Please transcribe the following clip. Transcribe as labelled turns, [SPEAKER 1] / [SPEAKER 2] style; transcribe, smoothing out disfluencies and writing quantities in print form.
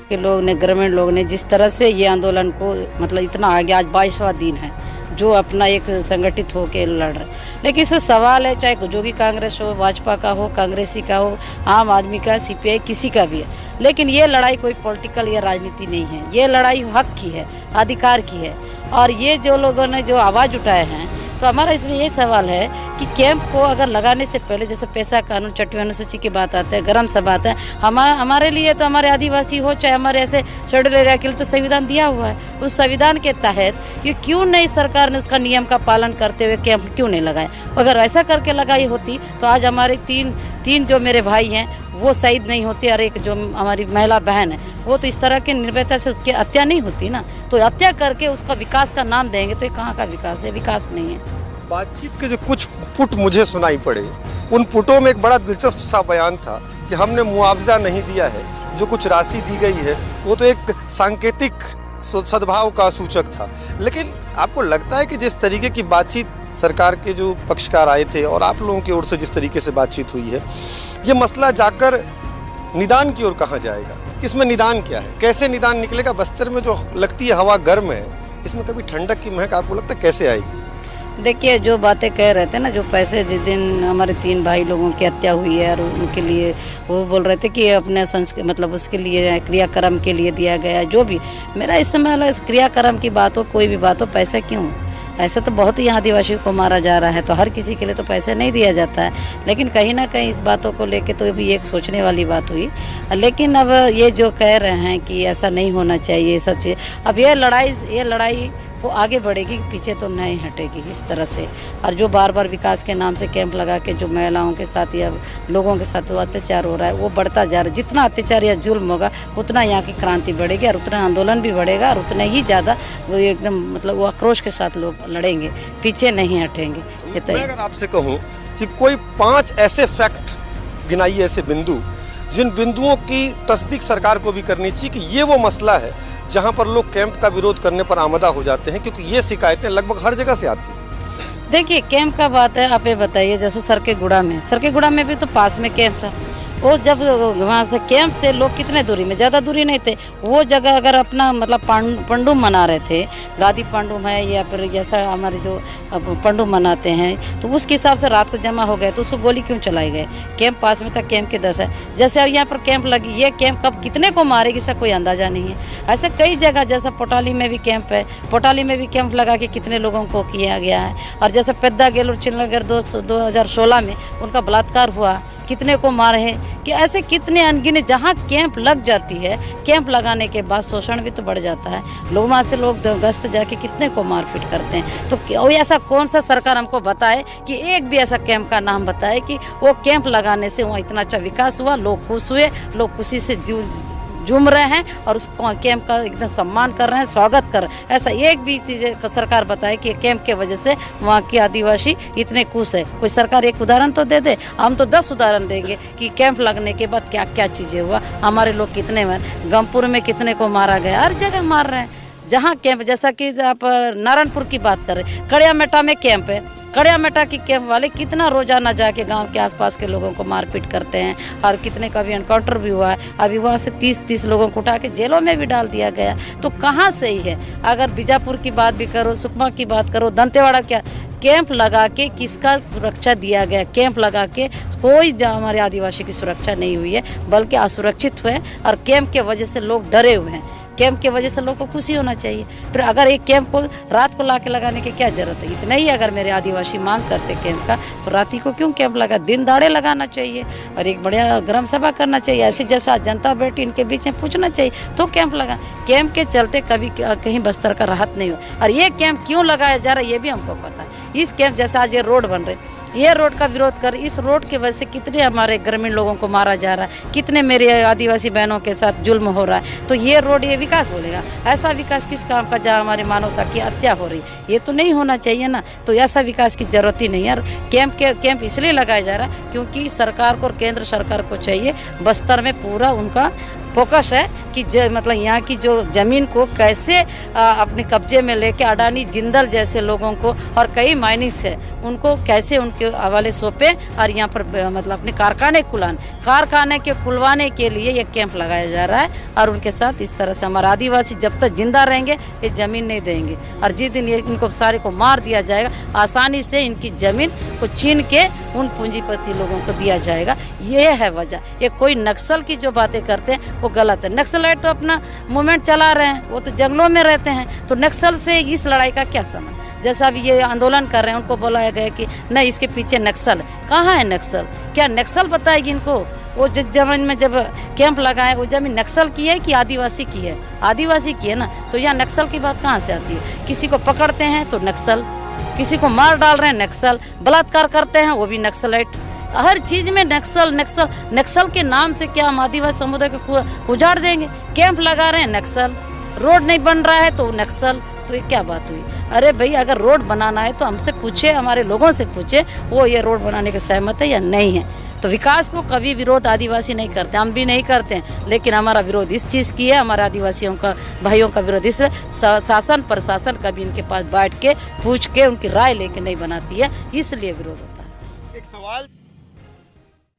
[SPEAKER 1] के लोग ने, ग्रामीण लोग ने जिस तरह से ये आंदोलन को मतलब इतना आगे, आज 22वां दिन है जो अपना एक संगठित होकर लड़ रहे। लेकिन इसमें सवाल है, चाहे जो भी कांग्रेस हो, भाजपा का हो, कांग्रेसी का हो, आम आदमी का, सीपीआई, किसी का भी है, लेकिन ये लड़ाई कोई पॉलिटिकल या राजनीति नहीं है। ये लड़ाई हक की है, अधिकार की है। और ये जो लोगों ने जो आवाज़ उठाए हैं, तो हमारा इसमें ये सवाल है कि कैंप को अगर लगाने से पहले, जैसे पैसा कानून 6वीं अनुसूची की बात आती है, गर्म सा बात है, हमारे लिए तो, हमारे आदिवासी हो चाहे हमारे ऐसे शेड्यूल एरिया के लिए तो संविधान दिया हुआ है। उस संविधान के तहत ये क्यों नहीं सरकार ने उसका नियम का पालन करते हुए कैंप क्यों नहीं लगाए? अगर ऐसा करके लगाई होती तो आज हमारे तीन जो मेरे भाई हैं वो शहीद नहीं होते, और एक जो हमारी महिला बहन है वो तो इस तरह के निर्भयता से उसकी हत्या नहीं होती ना। तो हत्या करके उसका विकास का नाम देंगे तो ये कहाँ का विकास है? विकास नहीं है।
[SPEAKER 2] बातचीत के जो कुछ पुट मुझे सुनाई पड़े, उन पुटों में एक बड़ा दिलचस्प सा बयान था कि हमने मुआवजा नहीं दिया है, जो कुछ राशि दी गई है वो तो एक सांकेतिक सद्भाव का सूचक था। लेकिन आपको लगता है कि जिस तरीके की बातचीत सरकार के जो पक्षकार आए थे और आप लोगों की ओर से जिस तरीके से बातचीत हुई है, ये मसला जाकर निदान की ओर कहाँ जाएगा? इसमें निदान क्या है? कैसे निदान निकलेगा? बस्तर में जो लगती है हवा गर्म है, इसमें कभी ठंडक की महक आपको लगता है कैसे आएगी?
[SPEAKER 1] देखिए, जो बातें कह रहे थे ना, जो पैसे जिस दिन हमारे 3 भाई लोगों की हत्या हुई है और उनके लिए वो बोल रहे थे कि अपने मतलब उसके लिए क्रियाक्रम के लिए दिया गया, जो भी मेरा इस समय क्रियाक्रम की बात हो, कोई भी बात हो, पैसा क्यों? ऐसे तो बहुत ही आदिवासियों को मारा जा रहा है, तो हर किसी के लिए तो पैसे नहीं दिया जाता है। लेकिन कहीं ना कहीं इस बातों को लेके तो भी एक सोचने वाली बात हुई। लेकिन अब ये जो कह रहे हैं कि ऐसा नहीं होना चाहिए, सब चीज़, अब ये लड़ाई वो आगे बढ़ेगी, पीछे तो नहीं हटेगी इस तरह से। और जो बार बार विकास के नाम से कैंप लगा के जो महिलाओं के साथ या लोगों के साथ जो अत्याचार हो रहा है वो बढ़ता जा रहा है। जितना अत्याचार या जुल्म होगा उतना यहाँ की क्रांति बढ़ेगी और उतना आंदोलन भी बढ़ेगा और उतने ही ज़्यादा वो एकदम मतलब वो आक्रोश के साथ लोग लड़ेंगे, पीछे नहीं हटेंगे।
[SPEAKER 2] मैं अगर आपसे कहूँ कि कोई 5 ऐसे फैक्ट गिनाइए, ऐसे बिंदु जिन बिंदुओं की तस्दीक सरकार को भी करनी चाहिए कि ये वो मसला है जहां पर लोग कैंप का विरोध करने पर आमदा हो जाते हैं, क्योंकि ये शिकायतें लगभग हर जगह से आती हैं।
[SPEAKER 1] देखिए, कैंप का बात है, आप ये बताइए, जैसे सरकेगुड़ा में भी तो पास में कैंप था। वो जब वहाँ से कैंप से लोग कितने दूरी में, ज़्यादा दूरी नहीं थे, वो जगह अगर अपना मतलब पंडुम मना रहे थे, गादी पंडुम है या फिर जैसा हमारे जो पंडुम मनाते हैं, तो उसके हिसाब से रात को जमा हो गए तो उसको गोली क्यों चलाई गए? कैंप पास में था, कैंप के 10 है। जैसे अब यहाँ पर कैंप लगी, ये कैंप कब कितने को मारेगी इसका कोई अंदाज़ा नहीं है। ऐसे कई जगह, जैसा पोटाली में भी कैंप है, पोटाली में भी कैंप लगा के कितने लोगों को किया गया है। और जैसे पेद्दा गेलूर चिलनगर 2016 में उनका बलात्कार हुआ, कितने को मारे हैं कि ऐसे कितने अनगिने जहाँ कैंप लग जाती है, कैंप लगाने के बाद शोषण भी तो बढ़ जाता है। लोग वहाँ से लोग गश्त जाके कितने को मारपीट करते हैं। तो ऐसा कौन सा सरकार हमको बताए कि एक भी ऐसा कैंप का नाम बताए कि वो कैंप लगाने से वहाँ इतना अच्छा विकास हुआ, लोग खुश हुए, लोग खुशी से झूम रहे हैं और उस कैंप का एकदम सम्मान कर रहे हैं, स्वागत कर रहे हैं। ऐसा एक भी चीज़ सरकार बताए कि कैंप के वजह से वहाँ के आदिवासी इतने खुश है। कोई सरकार एक उदाहरण तो दे दे। हम तो 10 उदाहरण देंगे कि कैंप लगने के बाद क्या क्या चीज़ें हुआ, हमारे लोग कितने गमपुर में कितने को मारा गया, हर जगह मार रहे हैं जहाँ कैंप। जैसा कि आप नारायणपुर की बात करें, कड़ियामेटा में कैंप है, कड़ियामेटा की कैंप वाले कितना रोजाना जाके गांव के आसपास के लोगों को मारपीट करते हैं और कितने का भी एनकाउंटर भी हुआ है। अभी वहाँ से 30 लोगों को उठा के जेलों में भी डाल दिया गया। तो कहाँ सही है? अगर बीजापुर की बात भी करो, सुकमा की बात करो, दंतेवाड़ा, क्या कैंप लगा के किसका सुरक्षा दिया गया? कैंप लगा के कोई हमारे आदिवासी की सुरक्षा नहीं हुई है, बल्कि असुरक्षित हुए और कैंप के वजह से लोग डरे हुए हैं। कैंप के वजह से लोगों को खुशी होना चाहिए। फिर अगर एक कैंप को रात को ला के लगाने की क्या जरूरत है? इतना ही अगर मेरे आदिवासी मांग करते कैंप का, तो रात ही को क्यों कैंप लगा? दिन दाड़े लगाना चाहिए और एक बढ़िया ग्राम सभा करना चाहिए। ऐसे जैसा जनता बैठी इनके बीच में पूछना चाहिए तो कैंप लगा। कैंप के चलते कभी कहीं बस्तर का राहत नहीं हो। और ये कैंप क्यों लगाया जा रहा है ये भी हमको पता है। इस कैंप जैसा आज ये रोड बन रहे, ये रोड का विरोध कर, इस रोड की वजह से कितने हमारे ग्रामीण लोगों को मारा जा रहा है, कितने मेरे आदिवासी बहनों के साथ जुल्म हो रहा है। तो ये रोड, ये विकास बोलेगा? ऐसा विकास किस काम का जहाँ हमारी मानवता की हत्या हो रही? ये तो नहीं होना चाहिए ना। तो ऐसा विकास की जरूरत ही नहीं है। यार कैंप इसलिए लगाया जा रहा है क्योंकि सरकार को और केंद्र सरकार को चाहिए बस्तर में पूरा उनका फोकस है कि मतलब यहाँ की जो ज़मीन को कैसे अपने कब्जे में लेके अडानी जिंदल जैसे लोगों को और कई माइनिंग्स है उनको कैसे उनके हवाले सौंपे और यहाँ पर मतलब अपने कारखाने के खुलवाने के लिए ये कैंप लगाया जा रहा है। और उनके साथ इस तरह से हमारे आदिवासी जब तक जिंदा रहेंगे ये ज़मीन नहीं देंगे और जिस दिन ये इनको सारे को मार दिया जाएगा आसानी से इनकी ज़मीन को छीन के उन पूंजीपति लोगों को दिया जाएगा। ये है वजह। ये कोई नक्सल की जो बातें करते हैं वो गलत है। नक्सलाइट तो अपना मूवमेंट चला रहे हैं, वो तो जंगलों में रहते हैं, तो नक्सल से इस लड़ाई का क्या संबंध। जैसा अभी ये आंदोलन कर रहे हैं उनको बोला गया कि नहीं इसके पीछे नक्सल है। कहाँ है नक्सल? क्या नक्सल बताएगी इनको? वो जिस जमीन में जब कैंप लगाए वो जमीन नक्सल की है कि आदिवासी की है? आदिवासी की है ना, तो यहाँ नक्सल की बात कहाँ से आती है? किसी को पकड़ते हैं तो नक्सल, किसी को मार डाल रहे हैं नक्सल, बलात्कार करते हैं वो भी नक्सलाइट। हर चीज में नक्सल नक्सल नक्सल के नाम से क्या हम आदिवासी समुदाय को उजाड़ देंगे? कैंप लगा रहे हैं नक्सल, रोड नहीं बन रहा है तो नक्सल। तो ये क्या बात हुई? अरे भाई अगर रोड बनाना है तो हमसे पूछे, हमारे लोगों से पूछे वो ये रोड बनाने के सहमत है या नहीं है। तो विकास को कभी विरोध आदिवासी नहीं करते, हम भी नहीं करते हैं, लेकिन हमारा विरोध इस चीज़ की है, हमारे आदिवासियों का भाइयों का विरोध इस शासन प्रशासन कभी इनके पास बैठ के पूछ के उनकी राय लेके नहीं बनाती है, इसलिए विरोध होता है।
[SPEAKER 2] एक सवाल